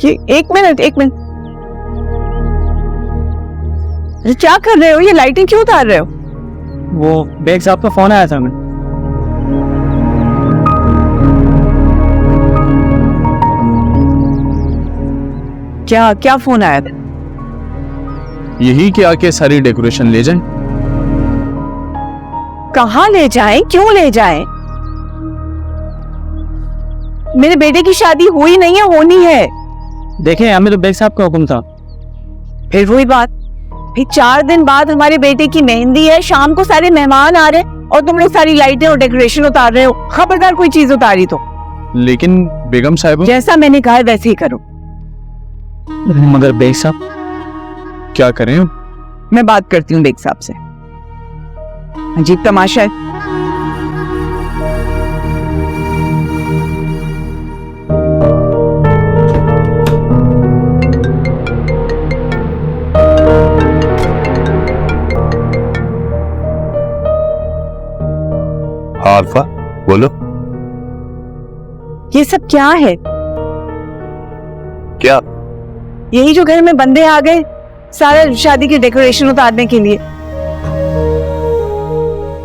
एक मिनट। अरे क्या कर रहे हो? ये लाइटिंग क्यों उतार रहे हो? वो बेग साहब का फोन आया था मैं। क्या फोन आया था? यही कि आके सारी डेकोरेशन ले जाएं। कहाँ ले जाएं? क्यों ले जाएं? मेरे बेटे की शादी हुई नहीं है, होनी है। देखें, हमें तो बेग साहब का हुक्म था। फिर वही बात, फिर 4 दिन बाद हमारे बेटे की मेहंदी है, शाम को सारे मेहमान आ रहे हैं और तुम लोग सारी लाइटें और डेकोरेशन उतार रहे हो। खबरदार कोई चीज उतारी तो। लेकिन बेगम साहिबा, जैसा मैंने कहा है वैसे ही करो। मगर बेग साहब क्या करें? मैं बात करती हूँ बेग साहब से। अजीब तमाशा है। आरफा, बोलो। ये सब क्या है? क्या? यही जो घर में बंदे आ गए सारा शादी की डेकोरेशन उतारने के लिए।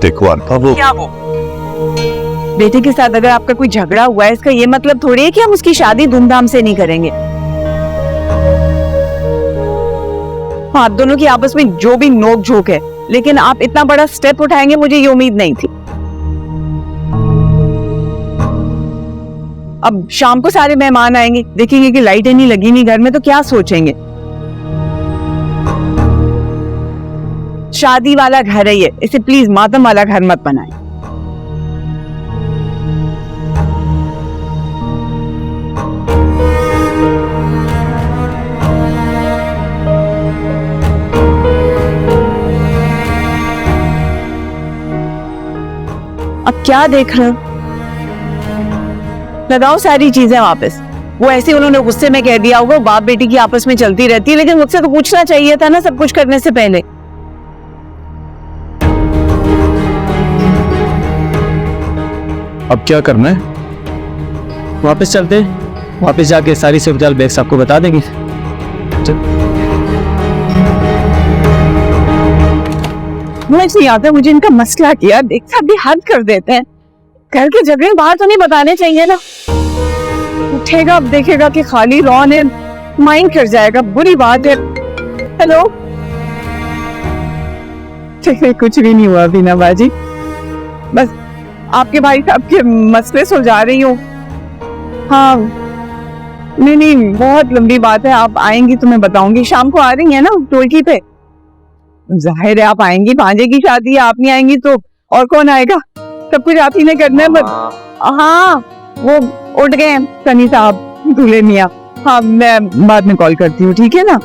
देखो आरफा, वो क्या वो? बेटे के साथ अगर आपका कोई झगड़ा हुआ है, इसका ये मतलब थोड़ी है कि हम उसकी शादी धूमधाम से नहीं करेंगे। आप दोनों की आपस में जो भी नोक झोंक है, लेकिन आप इतना बड़ा स्टेप उठाएंगे, मुझे ये उम्मीद नहीं थी। अब शाम को सारे मेहमान आएंगे, देखेंगे कि लाइटें नहीं लगी नहीं घर में, तो क्या सोचेंगे? शादी वाला घर है ये, इसे प्लीज मातम वाला घर मत बनाएं। अब क्या देख रहे हो? लगाओ सारी चीजें वापस। वो ऐसे उन्होंने गुस्से में कह दिया होगा, बाप बेटी की आपस में चलती रहती है, लेकिन मुझसे तो पूछना चाहिए था ना सब कुछ करने से पहले। अब क्या करना है? वापस चलते, वापस जाके सारी सूरत बेग साहब को बता देंगे। मुझे नहीं आता मुझे इनका मसला किया। देख साहब भी हद कर देते हैं। घर के झगड़े बाहर तो नहीं बताने चाहिए ना। उठेगा अब देखेगा कि खाली रॉन है, माइंड कर जाएगा, बुरी बात है। हेलो, कुछ भी नहीं हुआ बीना बाजी, बस आपके भाई साहब के मसले सुलझा रही हूँ। हाँ, नहीं बहुत लंबी बात है। आप आएंगी तो मैं बताऊंगी। शाम को आ रही है ना टोलकी पे? जाहिर है आप आएंगी, भांजे की शादी है, आप नहीं आएंगी तो और कौन आएगा? सब कुछ आप ही ने करना है। हाँ, वो उठ गए सनी साहब, दूल्हे मियाँ। हाँ, मैं बाद में कॉल करती हूँ, ठीक है ना?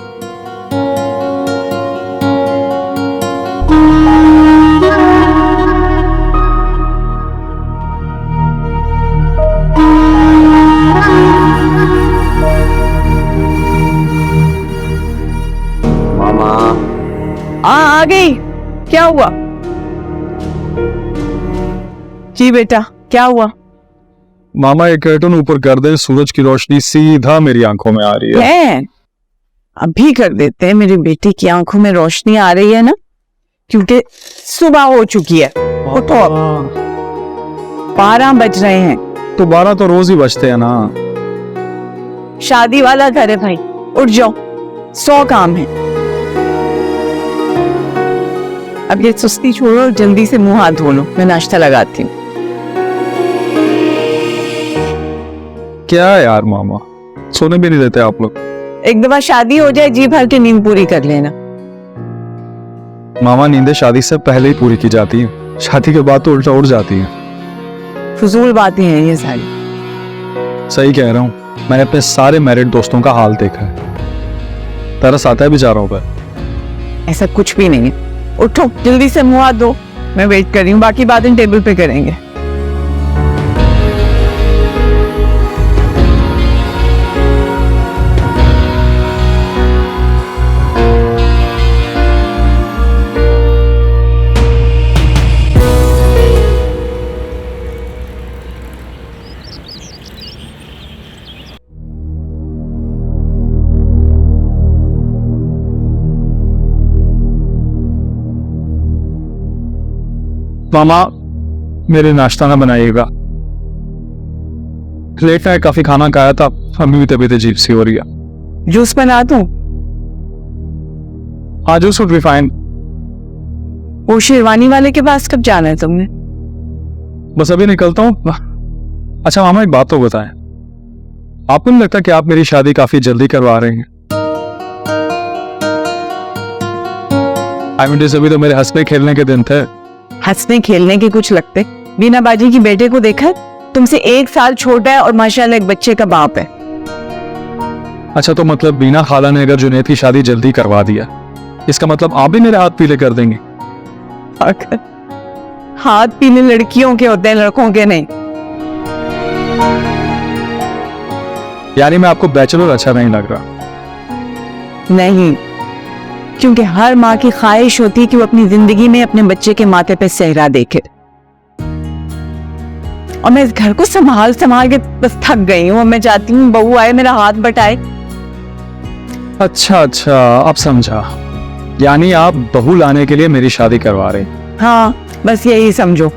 मामा। आ गई। क्या हुआ? जी बेटा, क्या हुआ? मामा, एक कर्टन ऊपर कर दे, सूरज की रोशनी सीधा मेरी आंखों में आ रही है। अभी कर देते हैं। मेरी बेटी की आंखों में रोशनी आ रही है ना, क्योंकि सुबह हो चुकी है। उठो, अब 12 बज रहे हैं। तो 12 तो रोज ही बजते हैं ना। शादी वाला घर है भाई, उठ जाओ, 100 काम है। अब ये सुस्ती छोड़ो, जल्दी से मुंह हाथ धो लो, मैं नाश्ता लगाती हूँ। क्या है यार मामा, सोने भी नहीं देते आप लोग। एक दफा शादी हो जाए, जी भर के नींद पूरी कर लेना। मामा, नींदें शादी से पहले ही पूरी की जाती हैं, शादी के बाद तो उल्टा उड़ जाती हैं। फजूल बातें हैं ये सारी। सही कह रहा हूँ, मैंने अपने सारे मैरिड दोस्तों का हाल देखा है। तरस आता है बेचारों पर। ऐसा कुछ भी नहीं है। उठो, जल्दी से मुंह हाथ दो, मैं वेट कर रही हूँ, बाकी बातें टेबल पे करेंगे। मामा मेरे नाश्ता ना बनाइएगा, लेट नाइट काफी खाना खाया था, अभी भी तबीयत अजीब सी हो रही है। जूस बना दूं? हाँ जूस वुड बी फाइन। वो शेरवानी वाले के पास कब जाना है तुमने? बस अभी निकलता हूँ। अच्छा मामा एक बात तो बताएं, आपको नहीं लगता कि आप मेरी शादी काफी जल्दी करवा रहे हैं? अभी तो मेरे हंसने खेलने के दिन थे। हंसने खेलने के कुछ लगते। बीना बाजी की बेटे को देखा, तुमसे 1 साल छोटा है और माशाल्लाह एक बच्चे का बाप है। अच्छा तो मतलब बीना खाला ने अगर जुनैद की शादी जल्दी करवा दिया, इसका मतलब आप भी मेरे हाथ पीले कर देंगे? हाथ पीले लड़कियों के होते हैं, लड़कों के नहीं। यानी मैं आपको बैचलर अच्छा नहीं लग रहा? नहीं, क्योंकि हर माँ की ख्वाहिश होती है कि वो अपनी जिंदगी में अपने बच्चे के माथे पे सेहरा देखे। और मैं इस घर को संभाल संभाल के बस थक गई हूँ। मैं चाहती हूँ बहू आए, मेरा हाथ बटाए। अच्छा अच्छा, अब समझा। यानी आप बहू लाने के लिए मेरी शादी करवा रहे हैं? हाँ, बस यही समझो।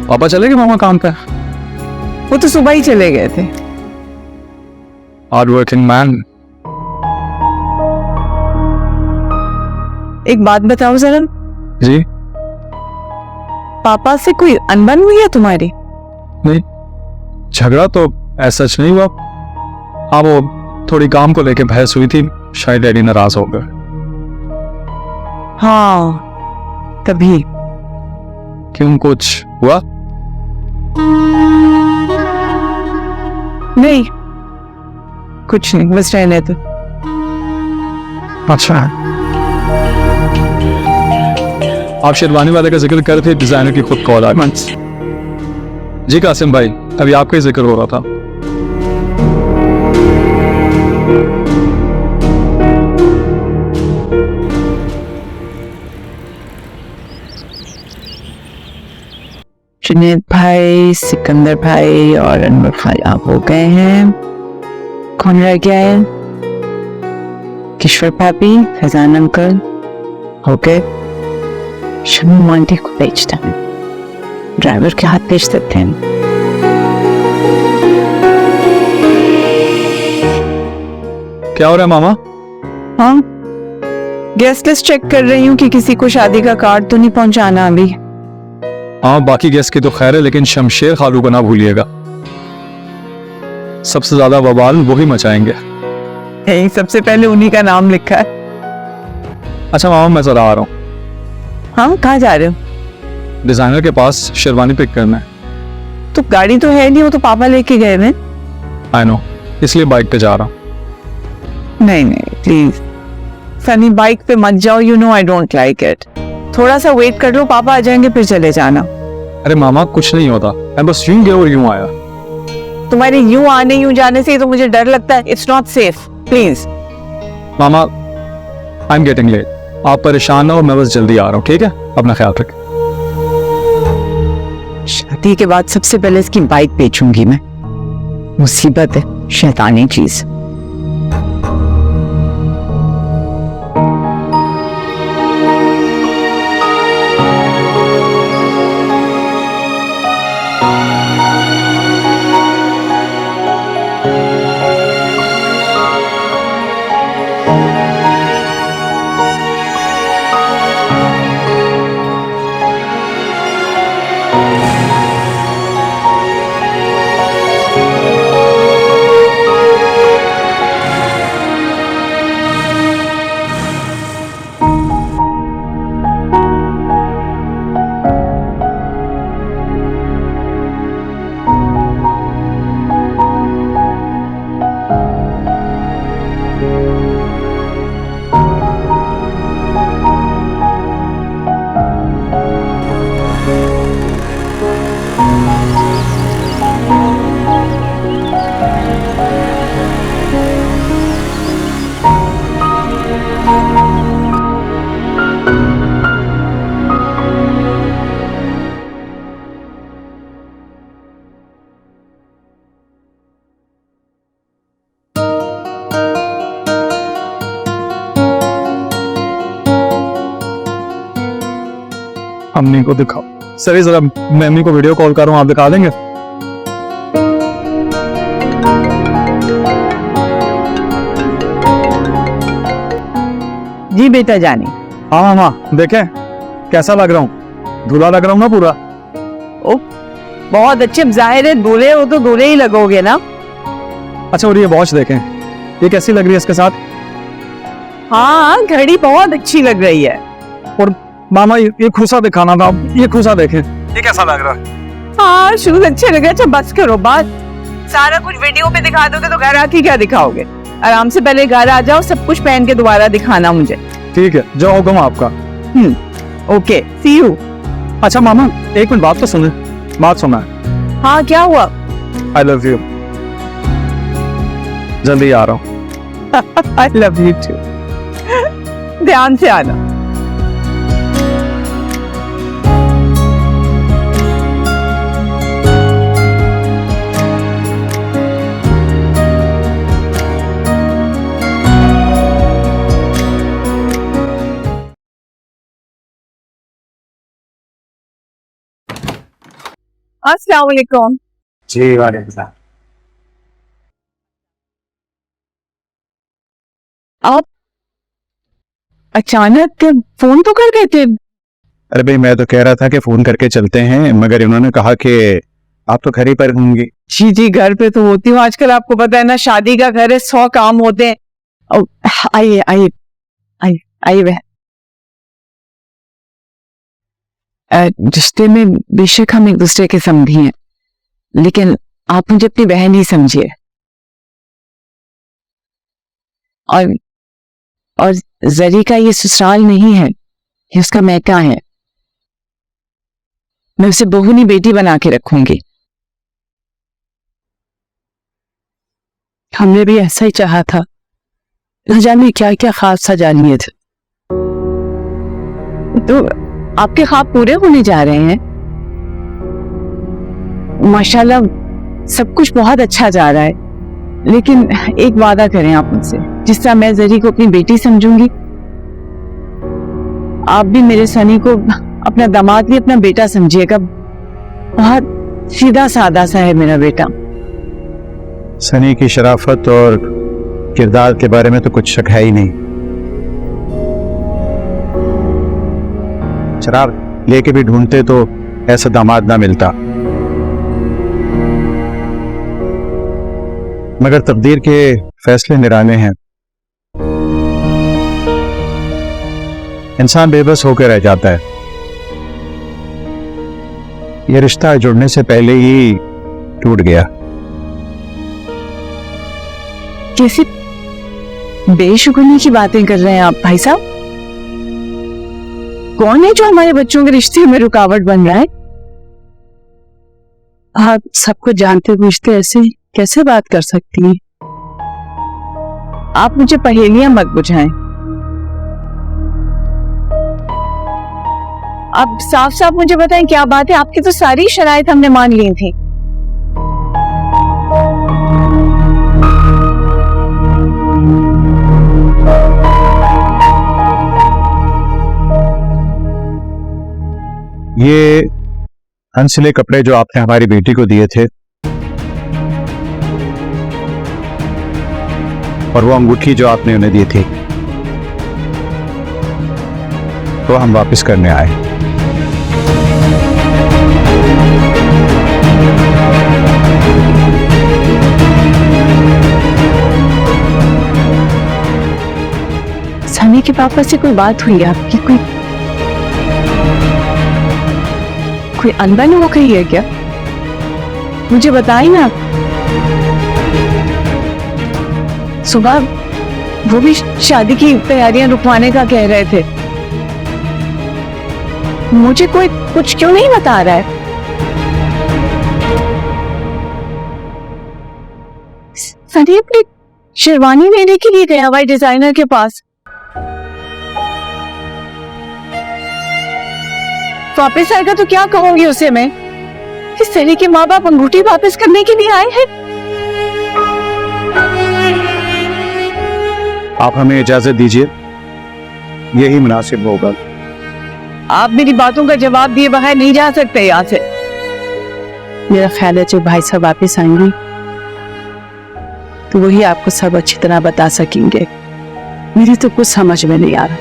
पापा चले गए मामा काम पे? वो तो सुबह ही चले गए थे। Hard working man. एक बात बताओ जरा, जी? पापा से कोई अनबन हुई है तुम्हारी? नहीं, झगड़ा तो ऐसा सच नहीं हुआ। हाँ वो थोड़ी काम को लेके बहस हुई थी, शायद डैडी नाराज हो गए। हाँ तभी। क्यों, कुछ हुआ? नहीं कुछ नहीं, बस रहने दो। अच्छा, आप शेरवानी वाले का जिक्र कर रहे थे, डिजाइनर की खुद कॉल आ गई। जी कासिम भाई, अभी आपका ही जिक्र हो रहा था। जुनैद भाई, सिकंदर भाई और अनवर भाई आप हो गए हैं। कौन रह गया है? किशोर भाभी, फैजान अंकल हो गए। शमीम आंटी को भेजता है, ड्राइवर के हाथ भेज देते हैं। क्या हो रहा है मामा? हाँ, गेस्ट लिस्ट चेक कर रही हूँ कि किसी को शादी का कार्ड तो नहीं पहुंचाना अभी। हाँ बाकी गेस्ट की तो खैर है, लेकिन शमशेर खालू को ना भूलिएगा, सबसे ज्यादा बवाल वही मचाएंगे। यही सबसे पहले उन्हीं का नाम लिखा है। अच्छा मामा मैं जरा आ रहा हूँ। हाँ, कहाँ जा रहे हो? डिजाइनर के पास शेरवानी पिक करना है। तो गाड़ी तो है नहीं, वो तो पापा लेके गए हैं। आई नो, इसलिए बाइक पे जा रहा हूँ। नहीं नहीं प्लीज सनी, बाइक पे मत जाओ। You know I don't like it. थोड़ा सा वेट कर लो, पापा आ जाएंगे फिर चले जाना। अरे मामा कुछ नहीं होता, मैं बस यूं गया और यूं आया। तुम्हारे यूं आने यूं जाने से ही तो मुझे डर लगता है। It's not safe, please. मामा आई एम गेटिंग लेट, आप परेशान ना हो, मैं बस जल्दी आ रहा हूँ, ठीक है? अपना ख्याल रखें। शादी के बाद सबसे पहले इसकी बाइक बेचूंगी मैं। मुसीबत है, शैतानी चीज। अम्मी को दिखाओ। सर जरा मैं अम्मी को वीडियो कॉल कर रहा हूँ, आप दिखा देंगे? जी बेटा जाने। हाँ मामा देखें कैसा लग रहा हूँ, दूल्हा लग रहा हूँ ना पूरा? ओ बहुत अच्छे, अब जाहिर है दूल्हे हो तो दूल्हे ही लगोगे ना। अच्छा और ये वॉच देखें, ये कैसी लग रही है इसके साथ? हाँ घड़ी बहुत अच्छी लग रही है। और मामा ये खुसा दिखाना था, ये खुसा देखें, ये कैसा लग रहा है? हाँ शूज अच्छे लग रहे। अच्छा बस करो बात, सारा कुछ वीडियो पे दिखा दोगे तो घर आके क्या दिखाओगे? आराम से पहले घर आ जाओ, सब कुछ पहन के दोबारा दिखाना मुझे। ठीक है जो हुक्म आपका। Okay see you. अच्छा मामा एक मिनट बात तो सुने, बात सुना। हाँ क्या हुआ? आई लव यू, जल्दी आ रहा हूँ। I love you too. ध्यान से आना। अस्सलाम वालेकुम। जी वालेकुम सलाम। आप अचानक फोन तो कर गए थे? अरे भाई मैं तो कह रहा था कि फोन करके चलते हैं, मगर इन्होंने कहा कि आप तो घर ही पर होंगी। जी जी घर पे तो होती हूँ, आजकल आपको पता है ना शादी का घर है, 100 काम होते हैं। आइए आइए आइए आइए बहन। रिश्ते में बेशक हम एक दूसरे के समधी हैं, लेकिन आप मुझे अपनी बहन ही समझिए। और जरी का ये ससुराल नहीं है, ये उसका मैका है। मैं उसे बहू नहीं बेटी बना के रखूंगी। हमने भी ऐसा ही चाहा था, न जाने क्या क्या ख्वाब सजा लिए थे। तो आपके ख्वाब पूरे होने जा रहे हैं माशाल्लाह, सब कुछ बहुत अच्छा जा रहा है। लेकिन एक वादा करें आप मुझसे, जिस तरह मैं जरी को अपनी बेटी समझूंगी, आप भी मेरे सनी को अपना दामाद भी अपना बेटा समझिएगा। बहुत सीधा सादा सा है मेरा बेटा। सनी की शराफत और किरदार के बारे में तो कुछ शक है ही नहीं। शराब लेके भी ढूंढते तो ऐसा दामाद ना मिलता, मगर तकदीर के फैसले निराले हैं। इंसान बेबस होकर रह जाता है। यह रिश्ता जुड़ने से पहले ही टूट गया। कैसी बेशुक्री की बातें कर रहे हैं आप भाई साहब? कौन है जो हमारे बच्चों के रिश्ते में रुकावट बन रहा है? आप सबको जानते पूछते ऐसे कैसे बात कर सकती हैं? आप मुझे पहेलियां मत बुझाएं। आप साफ साफ मुझे बताएं क्या बात है? आपकी तो सारी शराइत हमने मान ली थी। ये अनसिले कपड़े जो आपने हमारी बेटी को दिए थे और वो अंगूठी जो आपने उन्हें दी थी, तो हम वापस करने आए। सनी के पापा से कोई बात हुई आपकी? कोई अनबन हो गई है क्या? मुझे बताइए ना। सुबह वो भी शादी की तैयारियां रुकवाने का कह रहे थे, मुझे कोई कुछ क्यों नहीं बता रहा है? सनी अपनी शेरवानी लेने के लिए गया हुआ डिजाइनर के पास। वापस आएगा तो क्या कहूंगी उसे मैं? इस तरह के माँ बाप अंगूठी वापस करने के लिए आए हैं। आप हमें इजाजत दीजिए, यही मुनासिब होगा। आप मेरी बातों का जवाब दिए बगैर नहीं जा सकते यहाँ से। मेरा ख्याल है जब भाई साहब वापिस आएंगे तो वही आपको सब अच्छी तरह बता सकेंगे। मेरी तो कुछ समझ में नहीं आ रहा।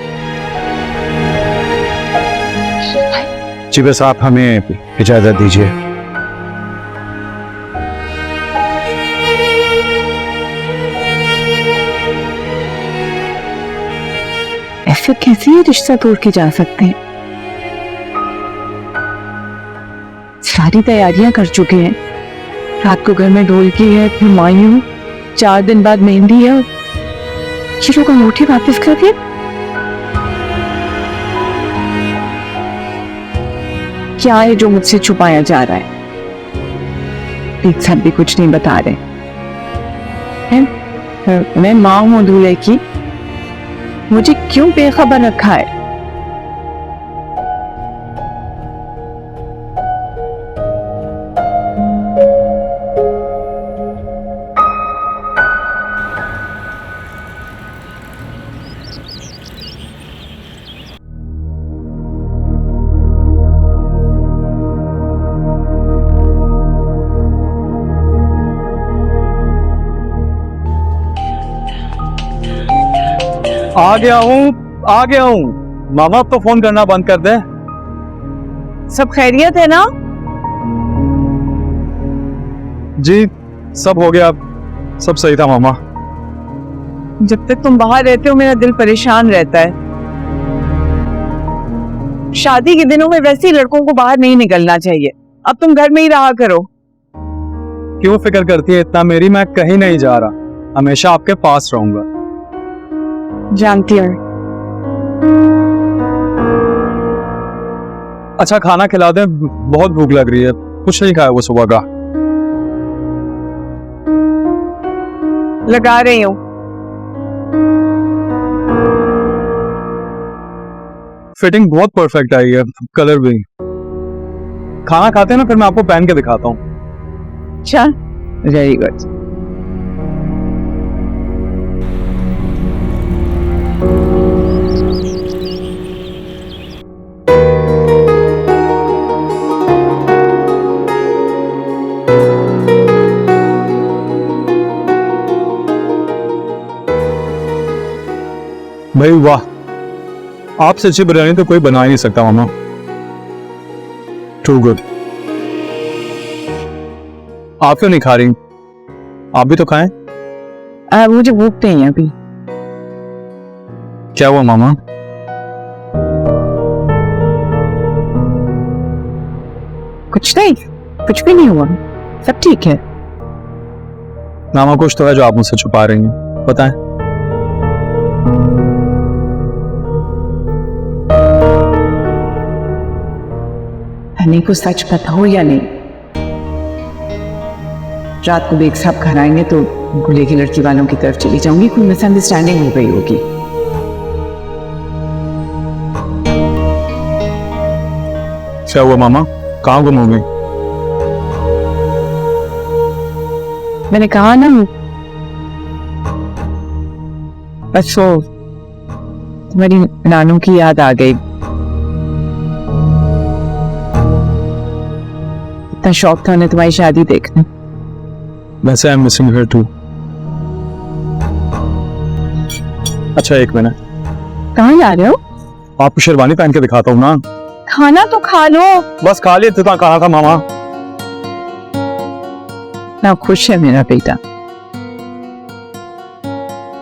जी बस आप हमें इजाजत दीजिए। ऐसे कैसे ये रिश्ता तोड़ के जा सकते हैं? सारी तैयारियां कर चुके हैं। रात को घर में ढोलकी है, फिर मायूं, 4 दिन बाद मेहंदी है, ये लोग अंगूठी वापस कर दिए। क्या है जो मुझसे छुपाया जा रहा है? एक साथ भी कुछ नहीं बता रहे हैं। मैं माँ हूं दूल्हे की, मुझे क्यों बेखबर रखा है? आ गया हूँ। मामा अब तो फोन करना बंद कर दे। सब खैरियत है ना? जी सब हो गया, सब सही था मामा। जब तक तुम बाहर रहते हो मेरा दिल परेशान रहता है। शादी के दिनों में वैसे ही लड़कों को बाहर नहीं निकलना चाहिए। अब तुम घर में ही रहा करो। क्यों फिक्र करती है इतना मेरी? मैं कहीं नहीं जा रहा, हमेशा आपके पास रहूंगा। जानती है। अच्छा खाना खिला दे, बहुत भूख लग रही है। कुछ नहीं खाया वो सुबह का। लगा रही हूँ। फिटिंग बहुत परफेक्ट आई है, कलर भी। खाना खाते हैं ना, फिर मैं आपको पहन के दिखाता हूँ। अच्छा, वेरी गुड। भाई वाह, आपसे अच्छी बिरयानी तो कोई बना ही नहीं सकता मामा। To good. आप क्यों नहीं खा रही? आप भी तो खाएं। मुझे भूख नहीं है अभी। क्या हुआ मामा? कुछ नहीं, कुछ भी नहीं हुआ, सब ठीक है। मामा कुछ तो है जो आप मुझसे छुपा रही हैं, बताएं। हनी को सच पता हो या नहीं, रात को बेग साहब घर आएंगे तो गुले की लड़की वालों की तरफ चली जाऊंगी। कोई मिसअंडरस्टैंडिंग हो गई होगी। क्या हुआ मामा? कहाँ गुम हो गई? मैंने कहा ना, बस वो तुम्हारी नानू की याद आ गई। इतना शौक था उन्हें तुम्हारी शादी देखने। वैसे I am missing her too. अच्छा एक मिनट, कहाँ जा रहे हो? आपको शेरवानी पहन के दिखाता हूँ ना। खाना तो खा लो। बस खा लिया, इतना कहा था मामा। ना खुश है मेरा बेटा,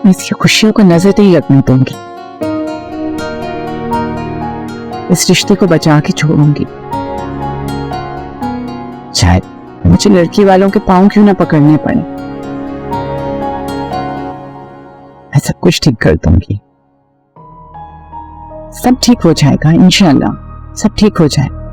मैं इसकी खुशियों को नजर नहीं लगने दूंगी। इस रिश्ते को बचा के छोड़ूंगी, शायद मुझे लड़की वालों के पांव क्यों ना पकड़ने पड़े। मैं सब कुछ ठीक कर दूंगी, सब ठीक हो जाएगा इंशाल्लाह, सब ठीक हो जाएगा।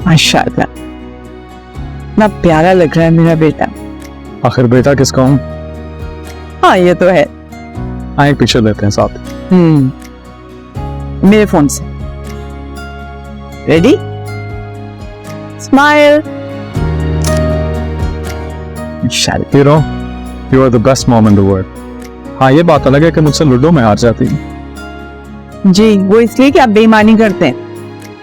माशाल्लाह, ना प्यारा लग रहा है मेरा बेटा। आखिर बेटा किसका हूँ? हाँ ये तो है। आए पिक्चर लेते हैं साथ। मेरे फोन से। Ready? Smile. Hero, you are the best mom in the world. हाँ ये बात अलग है कि मुझसे लूडो में हार जाती है। जी, वो इसलिए कि आप बेईमानी करते हैं।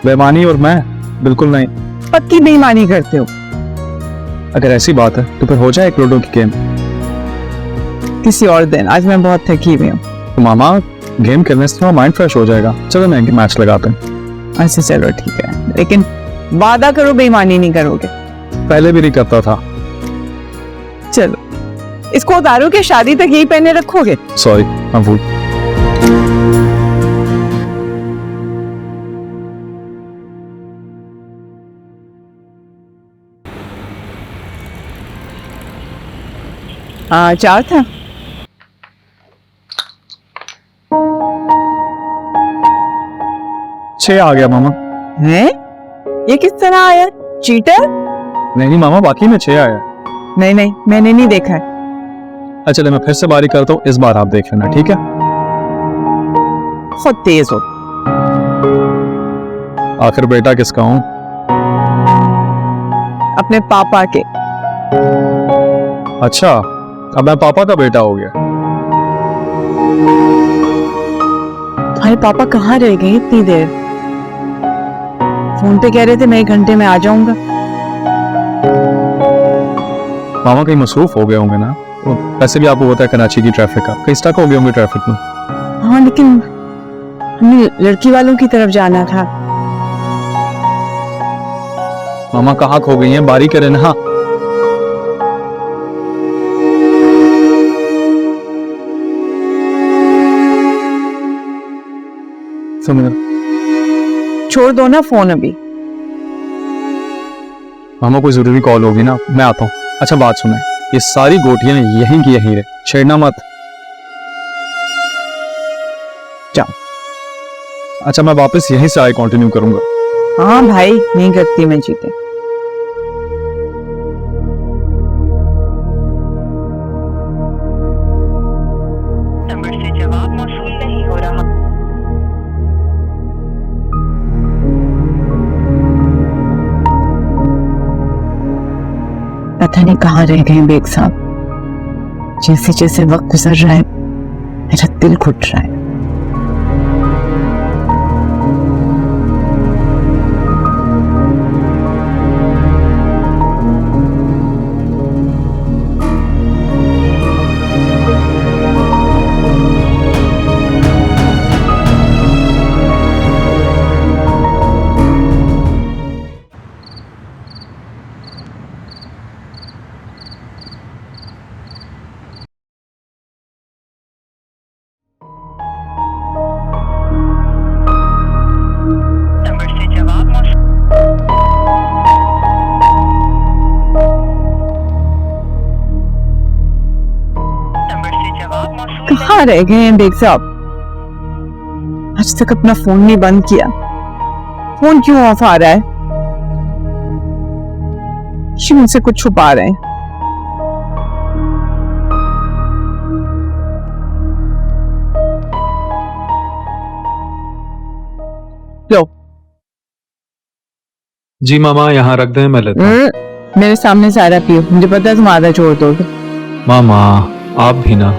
बेईमानी और मैं बिल्कुल नहीं। पक्की बेईमानी करते हो। अगर ऐसी बात है तो फिर हो जाए एक लूडो की गेम। किसी और दिन, आज मैं बहुत थकी हुई हूँ। तो मामा गेम खेलने से माइंड फ्रेश हो जाएगा। चलो ना मैच लगाते हैं। अच्छा चलो ठीक है, लेकिन वादा करो बेईमानी नहीं करोगे। पहले भी नहीं करता था। चलो, इसको उतारो के शादी तक यही पहने रखोगे? सॉरी, मैं भूल। चार था। छह आ गया मामा। है? ये किस तरह आया? चीटर? नहीं मामा, बाकी में छह आया। नहीं नहीं, मैंने नहीं देखा है। अच्छा चले, मैं फिर से बारी करता हूँ, इस बार आप देख लेना, ठीक है? खुद तेज हो। आखिर बेटा किसका हूँ? अपने पापा के। अच्छा, अब मैं पापा का बेटा हो गया। तुम्हारे पापा कहाँ रह गए इतनी देर? फोन पे कह रहे थे मैं 1 घंटे में आ जाऊंगा। मामा कहीं मसरूफ हो गए होंगे ना। वैसे भी आपको पता है कराची की ट्रैफिक का, कहीं स्टक हो गए होंगे ट्रैफिक में। हाँ लेकिन हमें लड़की वालों की तरफ जाना था। मामा कहाँ खो गई हैं? बारी करें ना। सुनिए छोड़ दो ना फोन अभी। मामा कोई जरूरी कॉल होगी ना, मैं आता हूँ। अच्छा बात सुने, ये सारी गोटियां यहीं की यहीं रहे, छेड़ना मत। जाओ। अच्छा मैं वापस यहीं से आए कंटिन्यू करूंगा। हाँ भाई, नहीं करती मैं चीटिंग। नंबर से जवाब मौसूल नहीं हो रहा। पता नहीं कहाँ रह गए बेग साहब। जैसे जैसे वक्त गुजर रहा है मेरा दिल घुट रहा है। नंबर से जवाब मौसूल। नंबर से जवाब मौसूल। कहाँ रह गए हैं बेग साहब? आज तक अपना फोन नहीं बंद किया। फोन क्यों ऑफ आ रहा है? ये मुझसे कुछ छुपा रहे हैं। लो। जी मामा यहाँ रख दें, मैं लेता हूँ। मेरे सामने सारा पियो, मुझे पता है तुम आधा छोड़ दोगे। मामा आप भी ना।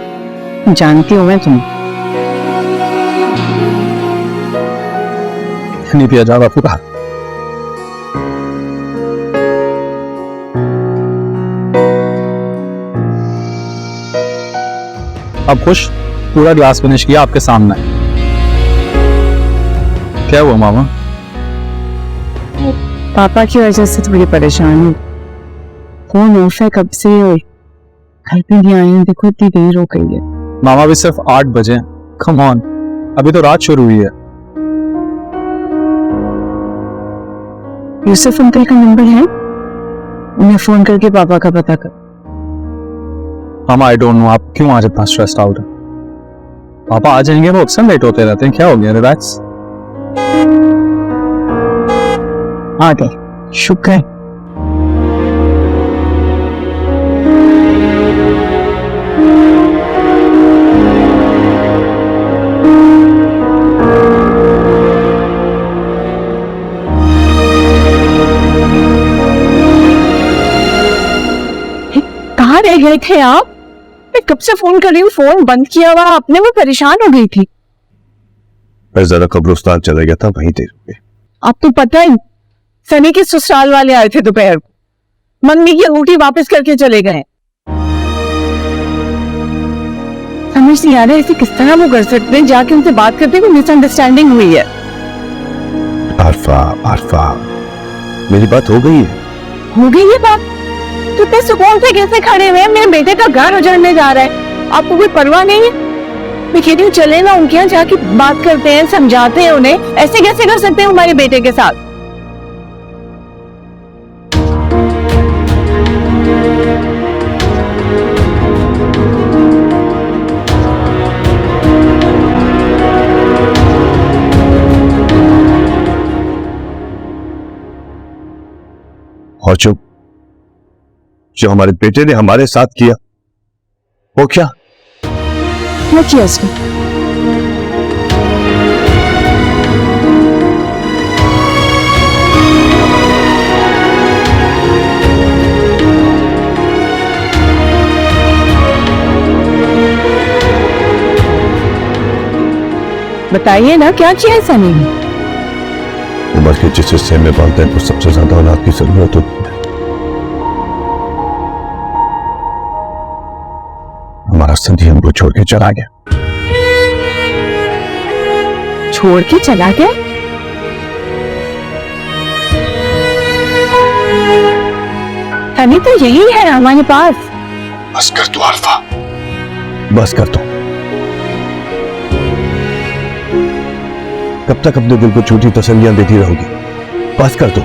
जानती हूँ मैं तुम। नहीं पिया जा रहा पूरा। अब खुश? पूरा ग्लास फिनिश किया आपके सामने। क्या हुआ मामा? पापा की वजह से थोड़ी परेशान हूँ। फोन ऑफ है कब से और घर पे नहीं आई हूँ। देखो इतनी देर हो गई है। मामा भी सिर्फ 8 बजे। कम ऑन, अभी तो रात शुरू हुई है। यूसुफ अंकल का नंबर है? उन्हें फोन करके पापा का पता कर। मामा आई डोंट नो आप क्यों आज इतना स्ट्रेस्ड आउट है। पापा आ जाएंगे, वो अक्सर लेट होते रहते हैं। क्या हो गया? रिलैक्स। आ गए। शुक्र है। कहाँ रह गए थे आप? मैं कब से फोन कर रही हूँ, फोन बंद किया हुआ आपने, मैं परेशान हो गई थी। मैं जरा कब्रिस्तान चला गया था, वहीं देर हो गई। आपको पता है सनी के ससुराल वाले आए थे दोपहर को, मम्मी की अंगूठी वापस करके चले गए। समझ नहीं आ रहा ऐसे किस तरह वो कर सकते हैं, जाके उनसे बात करते कोई मिसअंडरस्टैंडिंग हुई है। आरफा, आरफा, मेरी बात हो गई है। हो गई ये बात? तो इतने सुकून से कैसे खड़े हुए हैं? मेरे बेटे का घर उजड़ने जा रहा है, आपको कोई परवाह नहीं है? मैं कह रही हूँ चले ना उनके यहाँ जाके बात करते हैं, समझाते हैं उन्हें। ऐसे कैसे कर सकते हैं हमारे बेटे के साथ? और जो हमारे बेटे ने हमारे साथ किया, वो क्या किया उसने? बताइए ना क्या किया है सनी ने? उम्र के जिस हिस्से में बालते हैं, तो सबसे ज्यादा औलाद की जरूरत होती है। हमारा सनी हमको छोड़ के चला गया। छोड़ के चला गया? सनी तो यही है हमारे पास। बस कर तू आरफा, बस कर तू। कब तक अपने दिल को झूठी तसल्लियां देती रहोगी? बस कर तू।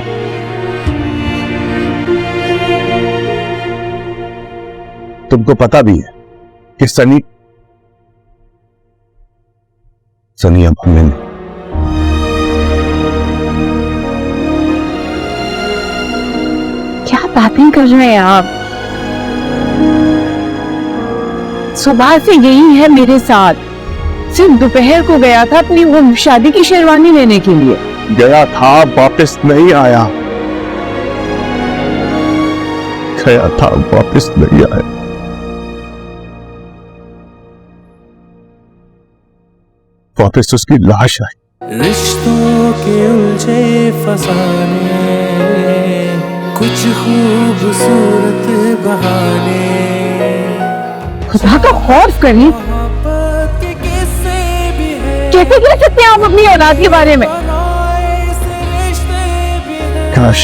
तुमको पता भी है कि सनी अब हमें नहीं। क्या बातें कर रहे हैं आप? सुबह से यही है मेरे साथ, सिर्फ दोपहर को गया था अपनी वो शादी की शेरवानी लेने के लिए। गया था, वापस नहीं आया। गया था, वापस नहीं आया। वापस उसकी लाश आई। रिश्तों के उलझे फसाने, कुछ खूबसूरत बहाने, खुदा का खौफ करिए। मोहब्बत के किस्से भी हैं, कैसे कह सकते हैं आप अपनी औलाद के बारे में? ऐसे रिश्ते भी हैं, काश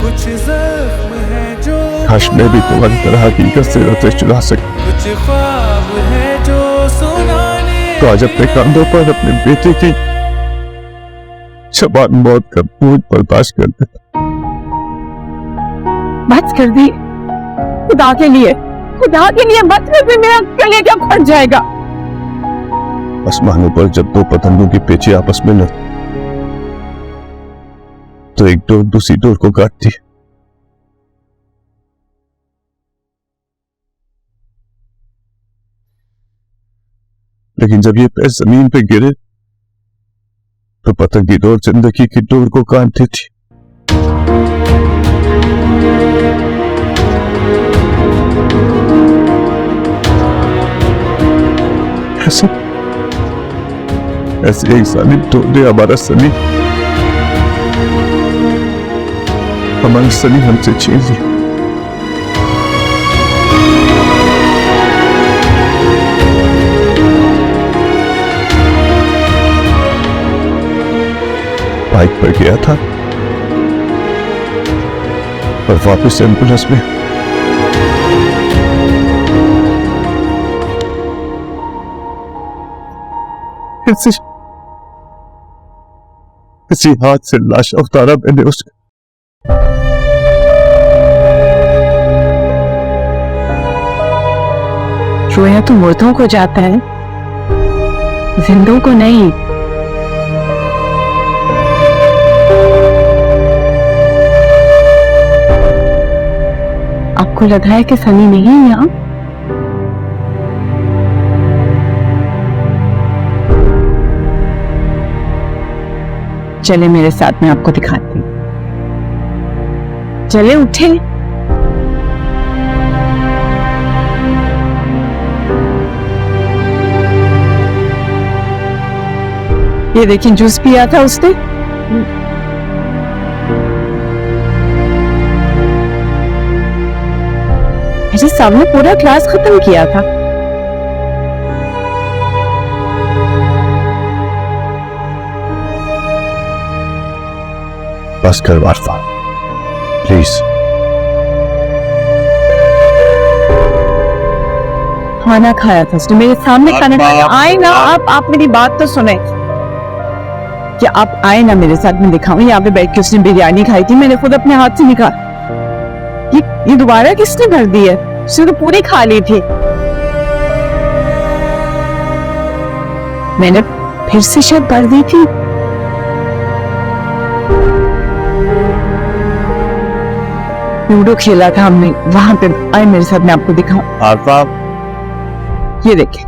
कुछ जख्म है जो काश मैं भी तुम्हारी तरह हकीकत से रते चुरा सकूं। कुछ ख्वाब है जो सुनाने, तो आज अपने कंधों पर अपने बेटे की जबान मौत का बोझ बर्दाश्त कर देता। बस कर दी, खुदा के लिए बस कर दी। मेरा गले क्या फट जाएगा। आसमानों पर जब दो पतंगों के पेचे आपस में लड़ते, तो एक डोर दूसरी डोर को काटती है। लेकिन जब ये पैर जमीन पे गिरे, तो पतंग की डोर जिंदगी की डोर को काट देती। ऐसे एक जालिम डोर ने हमारा सनी हमसे छीन लिया। बाइक पर गया था और वापस एम्बुलेंस में किसी हाथ से लाश उतारा मैंने उसका। रोया तो मुर्दों को जाता है, जिंदों को नहीं। आपको लगा है कि सनी नहीं है यहाँ? चले मेरे साथ, में आपको दिखाती हूँ। चले, उठे। ये देखिए, जूस पिया था उसने। मेरे सामने पूरा क्लास खत्म किया था। बस कर वारफा, प्लीज। खाना खाया था उसने, मेरे सामने खाना खाया। आए ना आप मेरी बात तो सुने। क्या आप आए ना मेरे साथ, में दिखाऊं? यहाँ पे बैठ के उसने बिरयानी खाई थी, मैंने खुद अपने हाथ से निकाला। ये दोबारा किसने भर दी है? उसने तो पूरी खा ली थी। मैंने फिर से शायद भर दी थी। लूडो खेला था हमने वहां पे। आए मेरे साथ, मैं आपको दिखाऊं। आरफा, ये देखिए,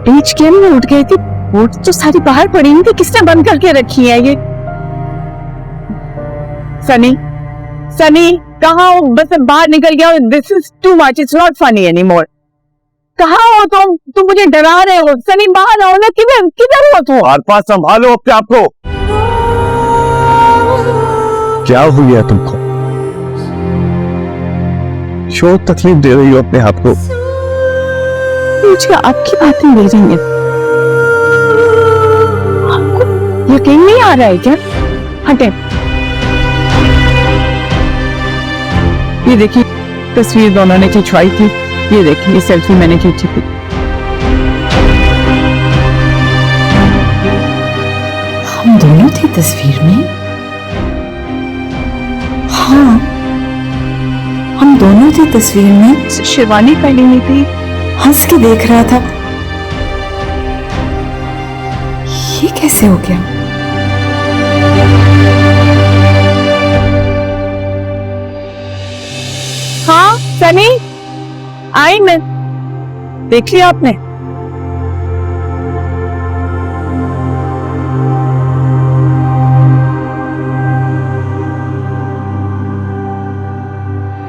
बीच गेम में उठ गई थी। वोट तो सारी बाहर पड़ी हुई थी, किसने बंद करके रखी है ये? सनी, सनी कहाँ हो? बस बाहर निकल गया। This is too much, it's not funny any more. कहाँ हो तुम मुझे डरा रहे हो। सनी बाहर आओ ना। किधर किधर हो तुम? आरफा संभालो अपने आप को। क्या हो गया तुमको? क्यों तकलीफ दे रही हो अपने आप को? मुझे आपकी बातें ले रही हैं। आपको यकीन नहीं आ रहा है क्या? हटे। ये देखिए, तस्वीर दोनों ने खिंचवाई थी। ये देखिए, ये सेल्फी मैंने खींची थी। हम दोनों थे तस्वीर में? हाँ, हम दोनों थे तस्वीर में। शिवानी पहली नहीं थी, हंस के देख रहा था। ये कैसे हो गया? हाँ सनी, आई मैं। देख लिया आपने?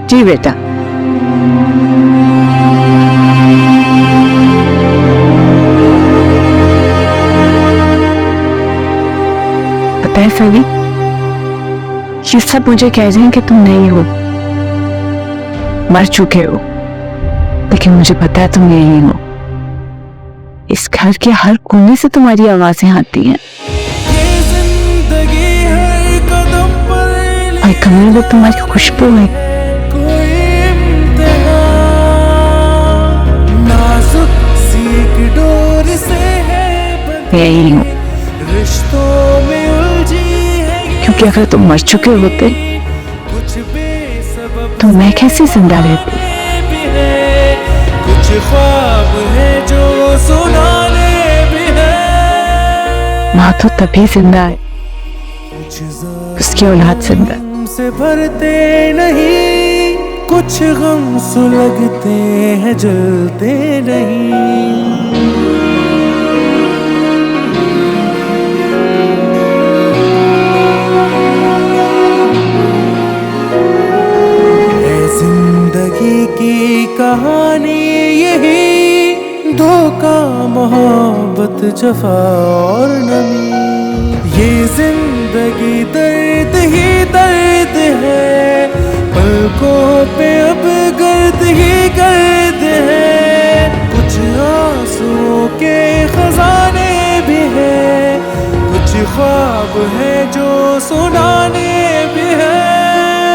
जी बेटा। पता है सनी, ये सब मुझे कह रहे हैं कि तुम नहीं हो, मर चुके हो, लेकिन मुझे पता है तुम यही हो। इस घर के हर कोने से तुम्हारी आवाजें आती हैं। ये जिंदगी हर कदम पर और कमरे में तुम्हारी खुशबू है। कोई इम्तिहान, नाजुक सी एक डोर से है मैं यही हूँ, रिश्तों में उलझी है ये क्योंकि अगर तुम मर चुके होते कुछ बेसबब तो मैं कैसे जिंदा रहती? भी है, कुछ ख्वाब है जो सुनाने भी है। माँ तो तभी जिंदा है, कुछ उसकी औलाद जिंदा है। गम से भरते नहीं, कुछ गम सुलगते हैं जलते नहीं। जिंदगी की कहानी यही, धोखा मोहब्बत जफा और नमी। ये जिंदगी दर्द ही दर्द है, पलकों पे अब गर्द ही गर्द है। कुछ आंसुओं के खजाने भी है, कुछ ख्वाब है जो सुनाने